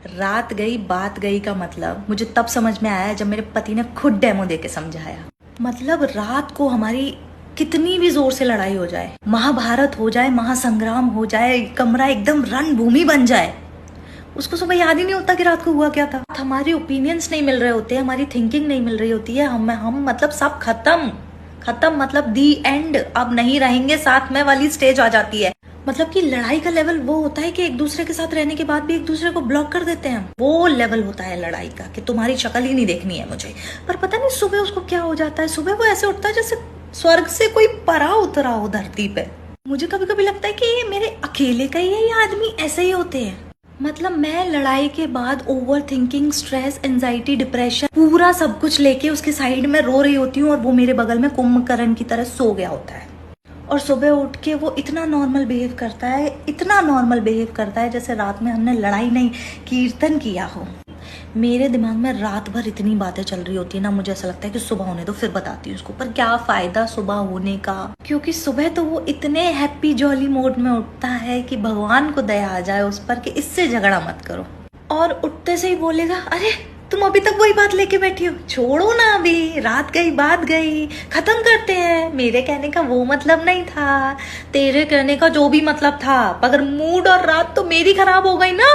रात गई बात गई का मतलब मुझे तब समझ में आया जब मेरे पति ने खुद डेमो दे के समझाया। मतलब रात को हमारी कितनी भी जोर से लड़ाई हो जाए, महाभारत हो जाए, महासंग्राम हो जाए, कमरा एकदम रणभूमि बन जाए, उसको सुबह याद ही नहीं होता कि रात को हुआ क्या था। हमारे ओपिनियंस नहीं मिल रहे होते, हमारी थिंकिंग नहीं मिल रही होती है, हम मतलब सब खत्म मतलब दी एंड, अब नहीं रहेंगे साथ में वाली स्टेज आ जाती है। मतलब कि लड़ाई का लेवल वो होता है कि एक दूसरे के साथ रहने के बाद भी एक दूसरे को ब्लॉक कर देते हैं। वो लेवल होता है लड़ाई का कि तुम्हारी शक्ल ही नहीं देखनी है मुझे। पर पता नहीं सुबह उसको क्या हो जाता है, सुबह वो ऐसे उठता है जैसे स्वर्ग से कोई परा उतरा हो धरती पे। मुझे कभी कभी लगता है कि ये मेरे अकेले का ही है, ये आदमी ऐसे ही होते हैं। मतलब मैं लड़ाई के बाद over thinking, stress, anxiety, depression, पूरा सब कुछ लेके उसके साइड में रो रही होती हूँ और वो मेरे बगल में कुंभकर्ण की तरह सो गया होता है। और सुबह उठ के वो इतना नॉर्मल बिहेव करता है, इतना नॉर्मल बिहेव करता है जैसे रात में हमने लड़ाई नहीं, कीर्तन किया हो। मेरे दिमाग में रात भर इतनी बातें चल रही होती है ना, मुझे ऐसा लगता है कि सुबह होने दो फिर बताती हूँ उसको। पर क्या फायदा सुबह होने का, क्योंकि सुबह तो वो इतने हैप्पी जॉली मोड में उठता है कि भगवान को दया आ जाए उस पर कि इससे झगड़ा मत करो। और उठते से ही बोलेगा, अरे तुम अभी तक वही बात लेके बैठी हो, छोड़ो ना, अभी रात गई बात गई, खत्म करते हैं। मेरे कहने का वो मतलब नहीं था, तेरे कहने का जो भी मतलब था, मगर मूड और रात तो मेरी खराब हो गई ना।